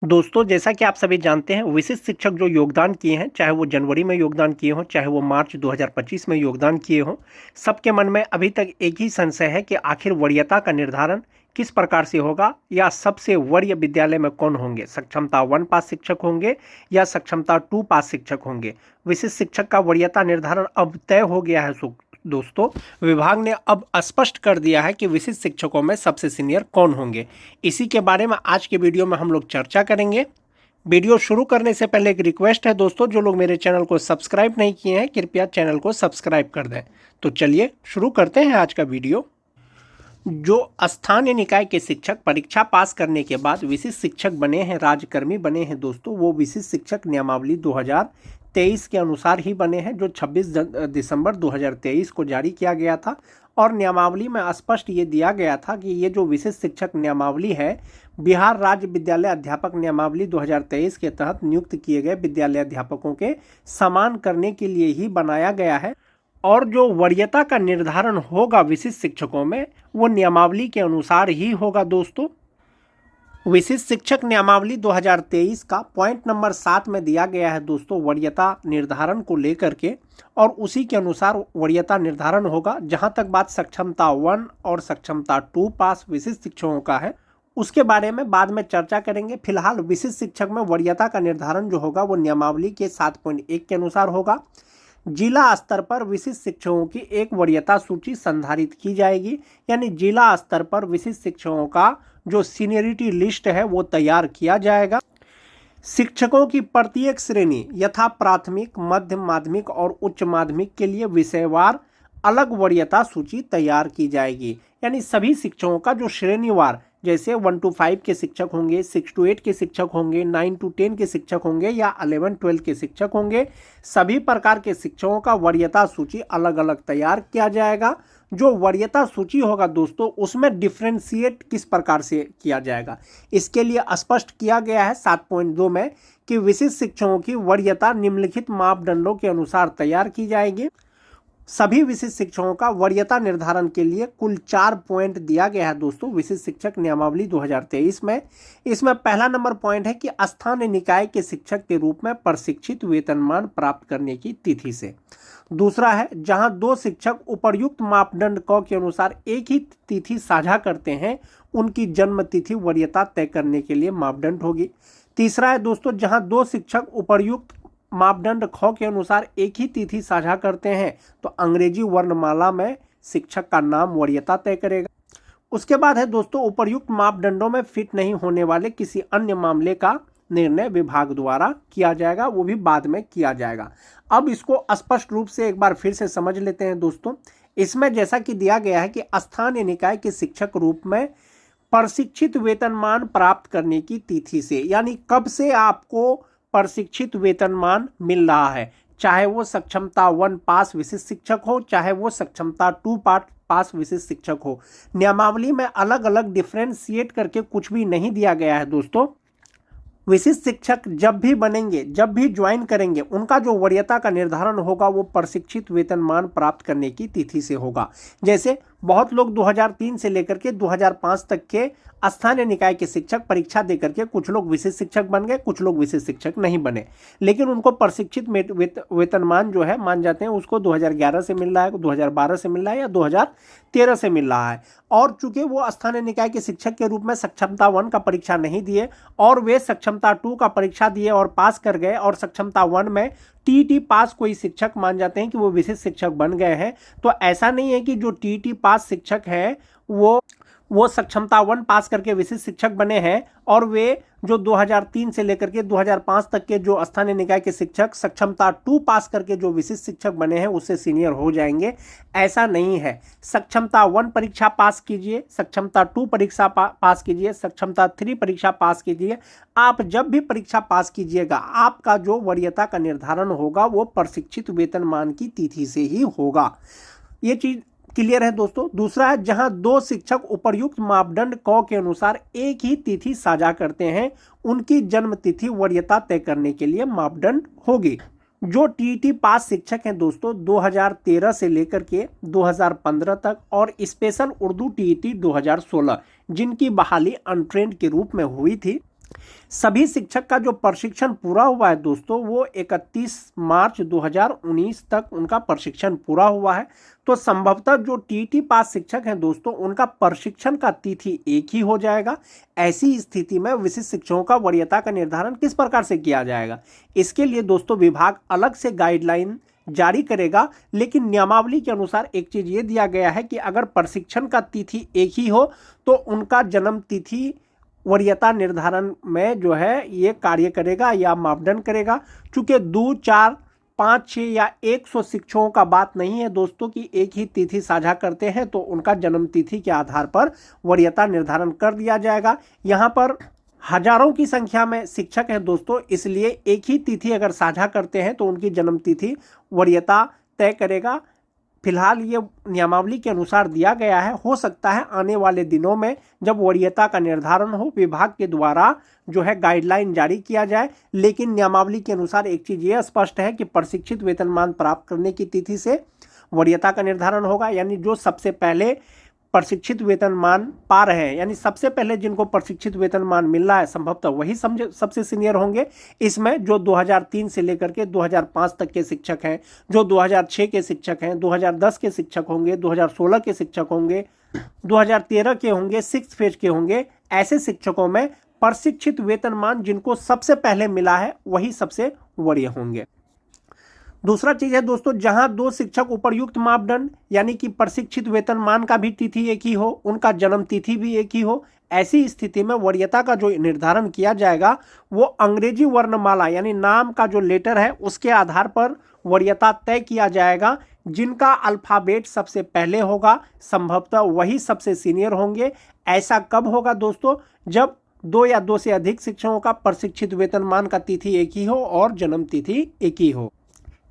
दोस्तों, जैसा कि आप सभी जानते हैं, विशिष्ट शिक्षक जो योगदान किए हैं, चाहे वो जनवरी में योगदान किए हों, चाहे वो मार्च 2025 में योगदान किए हों, सबके मन में अभी तक एक ही संशय है कि आखिर वरीयता का निर्धारण किस प्रकार से होगा या सबसे वरीय विद्यालय में कौन होंगे, सक्षमता 1 पास शिक्षक होंगे या सक्षमता 2 पास शिक्षक होंगे। विशिष्ट शिक्षक का वरीयता निर्धारण अब तय हो गया है। दोस्तों, विभाग ने अब स्पष्ट कर दिया है कि विशिष्ट शिक्षकों में सबसे सीनियर कौन होंगे। इसी के बारे में आज के वीडियो में हम लोग चर्चा करेंगे। वीडियो शुरू करने से पहले एक रिक्वेस्ट है दोस्तों, जो लोग मेरे चैनल को सब्सक्राइब नहीं किए हैं, कृपया चैनल को सब्सक्राइब कर दें। तो चलिए शुरू करते हैं आज का वीडियो। जो स्थानीय निकाय के शिक्षक परीक्षा पास करने के बाद विशिष्ट शिक्षक बने हैं, राज्यकर्मी बने हैं दोस्तों, वो विशिष्ट शिक्षक नियमावली 2023 के अनुसार ही बने हैं, जो 26 दिसंबर 2023 को जारी किया गया था। और नियमावली में स्पष्ट ये दिया गया था कि ये जो विशिष्ट शिक्षक नियमावली है, बिहार राज्य विद्यालय अध्यापक नियमावली 2023 के तहत नियुक्त किए गए विद्यालय अध्यापकों के समान करने के लिए ही बनाया गया है। और जो वरीयता का निर्धारण होगा विशिष्ट शिक्षकों में, वो नियमावली के अनुसार ही होगा दोस्तों। विशिष्ट शिक्षक नियमावली 2023 का पॉइंट नंबर 7 में दिया गया है दोस्तों, वरीयता निर्धारण को लेकर के, और उसी के अनुसार वरीयता निर्धारण होगा। जहां तक बात सक्षमता 1 और सक्षमता 2 पास विशिष्ट शिक्षकों का है, उसके बारे में बाद में चर्चा करेंगे। फिलहाल विशिष्ट शिक्षक में वरीयता का निर्धारण जो होगा वो नियमावली के 7.1 के अनुसार होगा। जिला स्तर पर विशिष्ट शिक्षकों की एक वरीयता सूची संधारित की जाएगी, यानी जिला स्तर पर विशिष्ट शिक्षकों का जो सीनियरिटी लिस्ट है वो तैयार किया जाएगा। शिक्षकों की प्रत्येक श्रेणी यथा प्राथमिक, मध्य माध्यमिक और उच्च माध्यमिक के लिए विषयवार अलग वरीयता सूची तैयार की जाएगी। यानी सभी शिक्षकों का जो श्रेणीवार, जैसे 1 to 5 के शिक्षक होंगे, 6 to 8 के शिक्षक होंगे, 9 to 10 के शिक्षक होंगे या 11-12 के शिक्षक होंगे, सभी प्रकार के शिक्षकों का वरीयता सूची अलग अलग तैयार किया जाएगा। जो वरीयता सूची होगा दोस्तों, उसमें डिफ्रेंशिएट किस प्रकार से किया जाएगा, इसके लिए स्पष्ट किया गया है 7.2 में कि विशिष्ट शिक्षकों की वरीयता निम्नलिखित मापदंडों के अनुसार तैयार की जाएगी। सभी विशिष्ट शिक्षकों का वरीयता निर्धारण के लिए कुल 4 पॉइंट दिया गया है दोस्तों विशिष्ट शिक्षक नियमावली 2023 में। इसमें पहला नंबर पॉइंट है कि स्थानीय निकाय के शिक्षक के रूप में प्रशिक्षित वेतनमान प्राप्त करने की तिथि से। दूसरा है, जहां 2 शिक्षक उपर्युक्त मापदंड क के अनुसार एक ही तिथि साझा करते हैं, उनकी जन्म तिथि वरीयता तय करने के लिए मापदंड होगी। तीसरा है दोस्तों, जहां 2 शिक्षक उपर्युक्त मापदंड ख के अनुसार एक ही तिथि साझा करते हैं, तो अंग्रेजी वर्णमाला में शिक्षक का नाम वरीयता तय करेगा। उसके बाद है दोस्तों, उपर्युक्त मापदंडों में फिट नहीं होने वाले किसी अन्य मामले का निर्णय विभाग द्वारा किया जाएगा, वो भी बाद में किया जाएगा। अब इसको स्पष्ट रूप से एक बार फिर से समझ लेते हैं दोस्तों। इसमें जैसा कि दिया गया है कि स्थानीय निकाय के शिक्षक रूप में प्रशिक्षित वेतनमान प्राप्त करने की तिथि से, यानी कब से आपको प्रशिक्षित वेतनमान मिल रहा है, चाहे वो सक्षमता 1 पास विशिष्ट शिक्षक हो, चाहे वो सक्षमता 2 पास विशिष्ट शिक्षक हो। नियमावली में अलग अलग डिफ्रेंशिएट करके कुछ भी नहीं दिया गया है दोस्तों। विशिष्ट शिक्षक जब भी बनेंगे, जब भी ज्वाइन करेंगे, उनका जो वरीयता का निर्धारण होगा वो प्रशिक्षित वेतनमान प्राप्त करने की तिथि से होगा। जैसे बहुत लोग 2003 से लेकर के 2005 तक के स्थानीय निकाय के शिक्षक परीक्षा दे करके कुछ लोग विशिष्ट शिक्षक बन गए, कुछ लोग विशिष्ट शिक्षक नहीं बने, लेकिन उनको प्रशिक्षित वेतनमान जो है मान जाते हैं उसको 2011 से मिल रहा है, 2012 से मिल रहा है या 2013 से मिल रहा है। और चूंकि वो स्थानीय निकाय के शिक्षक के रूप में सक्षमता 1 का परीक्षा नहीं दिए और वे सक्षमता 2 का परीक्षा दिए और पास कर गए, और सक्षमता 1 में टीईटी पास कोई शिक्षक मान जाते हैं कि वो विशिष्ट शिक्षक बन गए हैं। तो ऐसा नहीं है कि जो टीईटी पास शिक्षक है वो सक्षमता 1 पास करके विशिष्ट शिक्षक बने हैं और वे जो 2003 से लेकर के 2005 तक के जो स्थानीय निकाय के शिक्षक सक्षमता 2 पास करके जो विशिष्ट शिक्षक बने हैं उससे सीनियर हो जाएंगे। ऐसा नहीं है। सक्षमता 1 परीक्षा पास कीजिए, सक्षमता 2 परीक्षा पास कीजिए, सक्षमता 3 परीक्षा पास कीजिए। आप जब भी परीक्षा पास कीजिएगा, आपका जो वरीयता का निर्धारण होगा वो प्रशिक्षित वेतनमान की तिथि से ही होगा। ये चीज क्लियर है दोस्तों। दूसरा है, जहां 2 शिक्षक उपर्युक्त मापदंड क के अनुसार एक ही तिथि साझा करते हैं, उनकी जन्म तिथि वरीयता तय करने के लिए मापदंड होगी। जो टीईटी पास शिक्षक हैं दोस्तों 2013 से लेकर के 2015 तक, और स्पेशल उर्दू टीईटी 2016, जिनकी बहाली अनट्रेंड के रूप में हुई थी, सभी शिक्षक का जो प्रशिक्षण पूरा हुआ है दोस्तों वो 31 मार्च 2019 तक उनका प्रशिक्षण पूरा हुआ है। तो संभवतः जो टीईटी पास शिक्षक हैं दोस्तों उनका प्रशिक्षण का तिथि एक ही हो जाएगा। ऐसी स्थिति में विशिष्ट शिक्षकों का वरीयता का निर्धारण किस प्रकार से किया जाएगा, इसके लिए दोस्तों विभाग अलग से गाइडलाइन जारी करेगा। लेकिन नियमावली के अनुसार एक चीज ये दिया गया है कि अगर प्रशिक्षण का तिथि एक ही हो तो उनका जन्म तिथि वरीयता निर्धारण में जो है ये कार्य करेगा या मापदंड करेगा। चूंकि 2, 4, 5, 6 या 100 शिक्षकों का बात नहीं है दोस्तों कि एक ही तिथि साझा करते हैं तो उनका जन्म तिथि के आधार पर वरीयता निर्धारण कर दिया जाएगा। यहाँ पर हजारों की संख्या में शिक्षक हैं दोस्तों, इसलिए एक ही तिथि अगर साझा करते हैं तो उनकी जन्म तिथि वरीयता तय करेगा। फिलहाल ये नियमावली के अनुसार दिया गया है। हो सकता है आने वाले दिनों में जब वरीयता का निर्धारण हो विभाग के द्वारा जो है गाइडलाइन जारी किया जाए। लेकिन नियमावली के अनुसार एक चीज ये स्पष्ट है कि प्रशिक्षित वेतनमान प्राप्त करने की तिथि से वरीयता का निर्धारण होगा। यानी जो सबसे पहले प्रशिक्षित वेतनमान पा रहे हैं, यानी सबसे पहले जिनको प्रशिक्षित वेतनमान मिल रहा है संभवतः वही सबसे सीनियर होंगे। इसमें जो 2003 से लेकर के 2005 तक के शिक्षक हैं, जो 2006 के शिक्षक हैं, 2010 के शिक्षक होंगे, 2016 के शिक्षक होंगे, 2013 के होंगे, 6th फेज के होंगे। ऐसे शिक्षकों में प्रशिक्षित वेतनमान जिनको सबसे पहले मिला है वही सबसे वरीय होंगे। दूसरा चीज है दोस्तों, जहां 2 शिक्षक उपर्युक्त मापदंड यानी कि प्रशिक्षित वेतनमान का भी तिथि एक ही हो, उनका जन्म तिथि भी एक ही हो, ऐसी स्थिति में वरीयता का जो निर्धारण किया जाएगा वो अंग्रेजी वर्णमाला यानी नाम का जो लेटर है उसके आधार पर वरीयता तय किया जाएगा। जिनका अल्फाबेट सबसे पहले होगा संभवतः वही सबसे सीनियर होंगे। ऐसा कब होगा दोस्तों, जब 2 या 2 से अधिक शिक्षकों का प्रशिक्षित वेतनमान का तिथि एक ही हो और जन्म तिथि एक ही हो।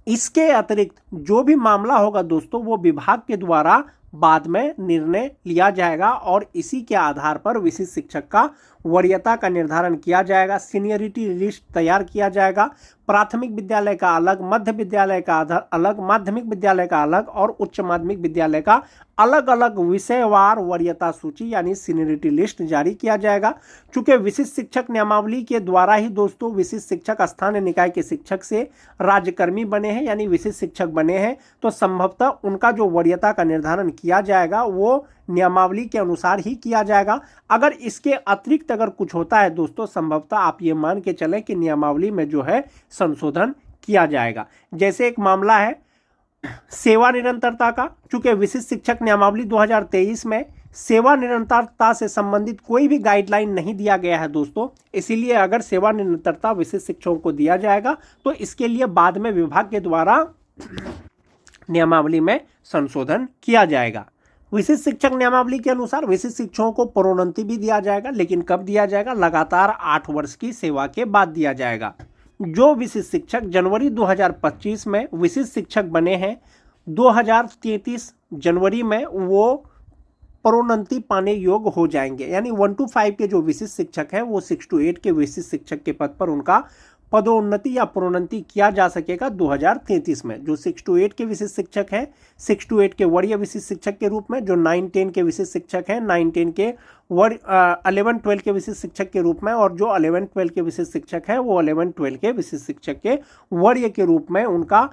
इसके अतिरिक्त जो भी मामला होगा दोस्तों वो विभाग के द्वारा बाद में निर्णय लिया जाएगा और इसी के आधार पर विशिष्ट शिक्षक का वरीयता का निर्धारण किया जाएगा। सीनियरिटी लिस्ट तैयार किया जाएगा। प्राथमिक विद्यालय का अलग, मध्य विद्यालय का अलग, माध्यमिक विद्यालय का अलग और उच्च माध्यमिक विद्यालय का अलग अलग विषयवार वरीयता सूची यानी सीनियरिटी लिस्ट जारी किया जाएगा। चूंकि विशिष्ट शिक्षक नियमावली के द्वारा ही दोस्तों विशिष्ट शिक्षक स्थानीय निकाय के शिक्षक से राज्यकर्मी बने हैं यानी विशिष्ट शिक्षक बने हैं, तो संभवतः उनका जो वरीयता का निर्धारण किया जाएगा वो नियमावली के अनुसार ही किया जाएगा। अगर इसके अतिरिक्त अगर कुछ होता है दोस्तों संभवतः आप ये मान के चलें कि नियमावली में जो है संशोधन किया जाएगा। जैसे एक मामला है सेवा निरंतरता का। चूंकि विशिष्ट शिक्षक नियमावली 2023 में सेवा निरंतरता से संबंधित कोई भी गाइडलाइन नहीं दिया गया है दोस्तों, इसीलिए अगर सेवा निरंतरता विशिष्ट शिक्षकों को दिया जाएगा तो इसके लिए बाद में विभाग के द्वारा नियमावली में संशोधन किया जाएगा। विशिष्ट शिक्षक नियमावली के अनुसार विशिष्ट शिक्षकों को प्रोन्नति भी दिया जाएगा, लेकिन कब दिया जाएगा, लगातार 8 वर्ष की सेवा के बाद दिया जाएगा। जो विशिष्ट शिक्षक जनवरी 2025 में विशिष्ट शिक्षक बने हैं 2033 जनवरी में वो प्रोन्नति पाने योग्य हो जाएंगे। यानी 1 to 5 के जो विशिष्ट शिक्षक हैं वो 6 to 8 के विशिष्ट शिक्षक के पद पर उनका पदोन्नति या प्रोन्नति किया जा सकेगा 2033 में। जो 6 to 8 के विशिष्ट शिक्षक हैं 6 to 8 के वरीय विशिष्ट शिक्षक के रूप में, जो 9-10 के विशिष्ट शिक्षक हैं 9-10 के 11-12 के विशिष्ट शिक्षक के रूप में, और जो 11-12 के विशिष्ट शिक्षक हैं वो 11-12 के विशिष्ट शिक्षक के वरीय के रूप में उनका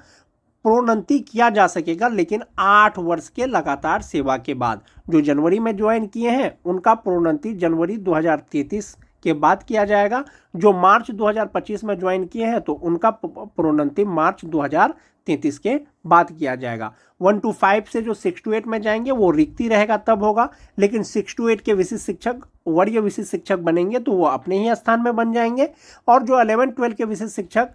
प्रोन्नति किया जा सकेगा, लेकिन 8 वर्ष के लगातार सेवा के बाद। जो जनवरी में ज्वाइन किए हैं उनका प्रोन्नति जनवरी 2033 के बाद किया जाएगा। जो मार्च 2025 में ज्वाइन किए हैं तो उनका प्रोन्नति मार्च 2033 के बाद किया जाएगा। 1 to 5 से जो 6 to 8 में जाएंगे वो रिक्ति रहेगा तब होगा, लेकिन 6 to 8 के विशिष्ट शिक्षक वरीय विशिष्ट शिक्षक बनेंगे तो वो अपने ही स्थान में बन जाएंगे, और जो 11-12 के विशिष्ट शिक्षक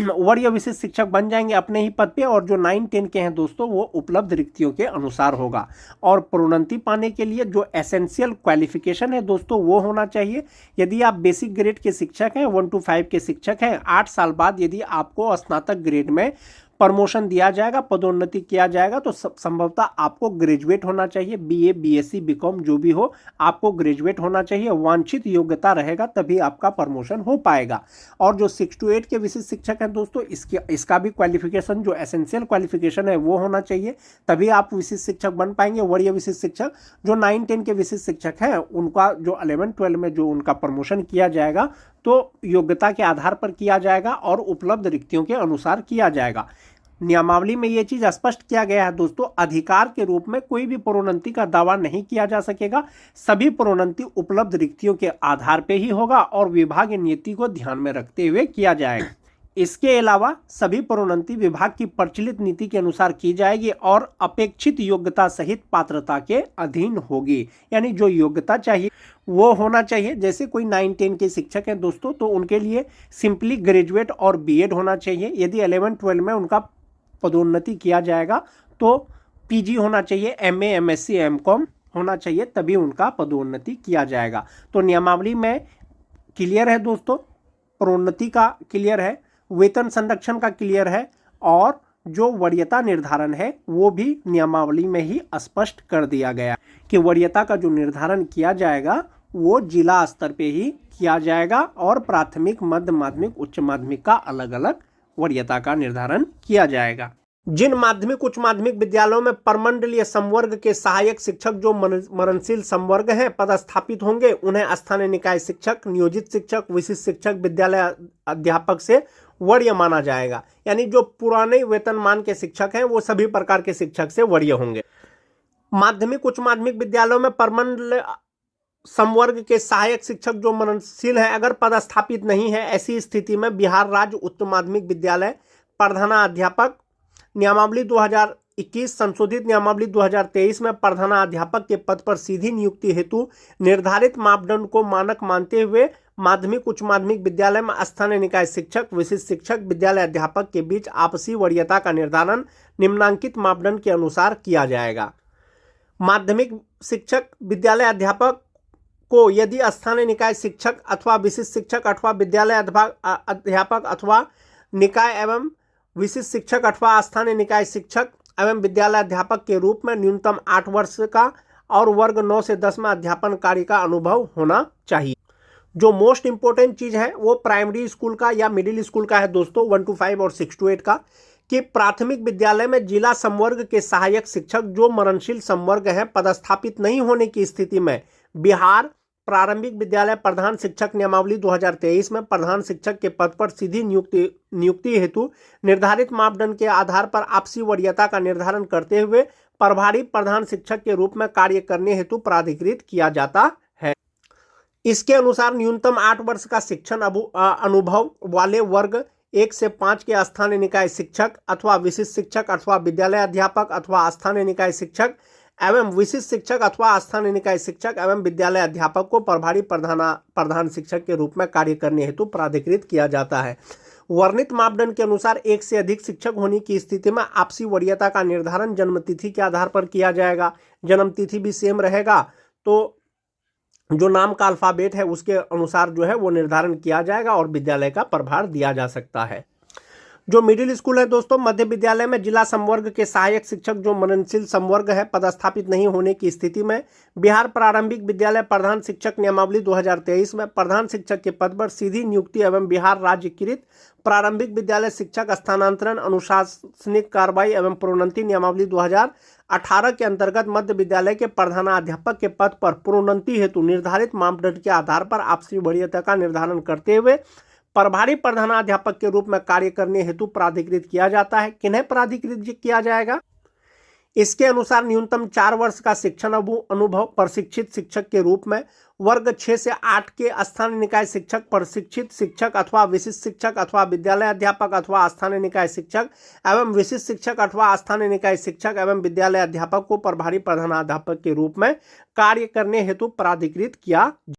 वरीय विशिष्ट शिक्षक बन जाएंगे अपने ही पद पे, और जो 9-10 के हैं दोस्तों वो उपलब्ध रिक्तियों के अनुसार होगा। और प्रोन्नति पाने के लिए जो एसेंशियल क्वालिफिकेशन है दोस्तों वो होना चाहिए। यदि आप बेसिक ग्रेड के शिक्षक हैं 1 to 5 के शिक्षक हैं 8 साल बाद यदि आपको स्नातक ग्रेड में प्रमोशन दिया जाएगा, पदोन्नति किया जाएगा, तो संभवतः आपको ग्रेजुएट होना चाहिए। बीए, बीएससी, बीकॉम जो भी हो, आपको ग्रेजुएट होना चाहिए। वांछित योग्यता रहेगा तभी आपका प्रमोशन हो पाएगा। और जो 6 to 8 के विशिष्ट शिक्षक हैं दोस्तों, इसका भी क्वालिफिकेशन जो एसेंशियल क्वालिफिकेशन है वो होना चाहिए, तभी आप विशिष्ट शिक्षक बन पाएंगे। वरीय विशिष्ट शिक्षक जो 9-10 के विशिष्ट शिक्षक हैं, उनका जो 11-12 में जो उनका प्रमोशन किया जाएगा तो योग्यता के आधार पर किया जाएगा और उपलब्ध रिक्तियों के अनुसार किया जाएगा। नियमावली में यह चीज स्पष्ट किया गया है दोस्तों, अधिकार के रूप में कोई भी प्रोन्नति का दावा नहीं किया जा सकेगा। सभी प्रोन्नति उपलब्ध रिक्तियों के आधार पर ही होगा और विभागीय नीति को ध्यान में रखते हुए किया जाएगा। इसके अलावा सभी प्रोन्नति विभाग की प्रचलित नीति के अनुसार की जाएगी और अपेक्षित योग्यता सहित पात्रता के अधीन होगी। यानी जो योग्यता चाहिए वो होना चाहिए। जैसे कोई 9-10 के शिक्षक हैं दोस्तों, तो उनके लिए सिंपली ग्रेजुएट और बीएड होना चाहिए। यदि 11-12 में उनका पदोन्नति किया जाएगा तो पीजी होना चाहिए, एमए, एमएससी, एमकॉम होना चाहिए, तभी उनका पदोन्नति किया जाएगा। तो नियमावली में क्लियर है दोस्तों, प्रोन्नति का क्लियर है, वेतन संरक्षण का क्लियर है, और जो वरीयता निर्धारण है वो भी नियमावली में ही स्पष्ट कर दिया गया कि वरीयता का जो निर्धारण किया जाएगा वो जिला स्तर पे ही किया जाएगा और प्राथमिक, मध्य माध्यमिक, उच्च माध्यमिक का अलग अलग वरीयता का निर्धारण किया जाएगा। जिन माध्यमिक उच्च माध्यमिक विद्यालयों में प्रमंडलीय संवर्ग के सहायक शिक्षक जो मरणशील संवर्ग हैं पदस्थापित होंगे, उन्हें स्थानीय निकाय शिक्षक, नियोजित शिक्षक, विशिष्ट शिक्षक, विद्यालय अध्यापक से वरीय माना जाएगा। यानी जो पुराने वेतनमान के शिक्षक हैं वो सभी प्रकार के शिक्षक से वरीय होंगे। माध्यमिक उच्च माध्यमिक विद्यालयों में प्रमंडल संवर्ग के सहायक शिक्षक जो मरणशील है अगर पदस्थापित नहीं है, ऐसी स्थिति में बिहार राज्य उच्च माध्यमिक विद्यालय प्रधानाध्यापक नियमावली 2021 संशोधित नियमावली 2023 में प्रधानाध्यापक के पद पर सीधी नियुक्ति हेतु निर्धारित मापदंड को मानक मानते हुए माध्यमिक उच्च माध्यमिक विद्यालय में स्थानीय निकाय शिक्षक, विशिष्ट शिक्षक, विद्यालय अध्यापक के बीच आपसी वरीयता का निर्धारण निम्नांकित मापदंड के अनुसार किया जाएगा। माध्यमिक शिक्षक, विद्यालय अध्यापक को यदि स्थानीय निकाय शिक्षक अथवा विशिष्ट शिक्षक अथवा विद्यालय अध्यापक अथवा निकाय एवं विशिष्ट शिक्षक अथवा स्थानीय निकाय शिक्षक एवं विद्यालय अध्यापक के रूप में न्यूनतम 8 वर्ष का और वर्ग 9 से 10 में अध्यापन कार्य का अनुभव होना चाहिए। जो मोस्ट इंपोर्टेंट चीज है वो प्राइमरी स्कूल का या मिडिल स्कूल का है दोस्तों, 1 to 5 और 6 to 8 का, कि प्राथमिक विद्यालय में जिला संवर्ग के सहायक शिक्षक जो मरणशील संवर्ग है पदस्थापित नहीं होने की स्थिति में बिहार प्रारंभिक विद्यालय प्रधान शिक्षक नियमावली 2023 में प्रधान शिक्षक के पद पर सीधी नियुक्ति हेतु निर्धारित मापदंड के आधार पर आपसी वरीयता का निर्धारण करते हुए प्रभारी प्रधान शिक्षक के रूप में कार्य करने हेतु प्राधिकृत किया जाता है। इसके अनुसार न्यूनतम 8 वर्ष का शिक्षण अनुभव वाले वर्ग 1 से 5 के स्थानीय निकाय शिक्षक अथवा विशिष्ट शिक्षक अथवा विद्यालय अध्यापक अथवा स्थानीय निकाय शिक्षक एवं विशिष्ट शिक्षक अथवा स्थानीय निकाय शिक्षक एवं विद्यालय अध्यापक को प्रभारी प्रधान शिक्षक के रूप में कार्य करने हेतु प्राधिकृत किया जाता है। वर्णित मापदंड के अनुसार एक से अधिक शिक्षक होने की स्थिति में आपसी वरीयता का निर्धारण जन्मतिथि के आधार पर किया जाएगा। जन्मतिथि भी सेम रहेगा, तो जो नाम का अल्फाबेट है उसके अनुसार जो है वो निर्धारण किया जाएगा और विद्यालय का प्रभार दिया जा सकता है। जो मिडिल स्कूल है दोस्तों, मध्य विद्यालय में जिला संवर्ग के सहायक शिक्षक जो मरणशील संवर्ग है पदस्थापित नहीं होने की स्थिति में बिहार प्रारंभिक विद्यालय प्रधान शिक्षक नियमावली 2023 में प्रधान शिक्षक के पद पर सीधी नियुक्ति एवं बिहार राज्यकृत प्रारंभिक विद्यालय शिक्षक स्थानांतरण अनुशासनिक कार्रवाई एवं प्रोन्नति नियमावली 2018 के अंतर्गत मध्य विद्यालय के प्रधानाध्यापक के पद पर प्रोन्नति हेतु निर्धारित मापदंड के आधार पर आपसी वरीयता का निर्धारण करते हुए प्रभारी प्रधानाध्यापक के रूप में कार्य करने हेतु प्राधिकृत किया जाता है। किन्हें प्राधिकृत किया जाएगा? इसके अनुसार न्यूनतम 4 वर्ष का शिक्षण अनुभव प्रशिक्षित शिक्षक के रूप में वर्ग 6 से 8 के स्थानीय निकाय शिक्षक, प्रशिक्षित शिक्षक अथवा विशिष्ट शिक्षक अथवा विद्यालय अध्यापक अथवा स्थानीय निकाय शिक्षक एवं विशिष्ट शिक्षक अथवा स्थानीय निकाय शिक्षक एवं विद्यालय अध्यापक को प्रभारी प्रधानाध्यापक के रूप में कार्य करने हेतु प्राधिकृत किया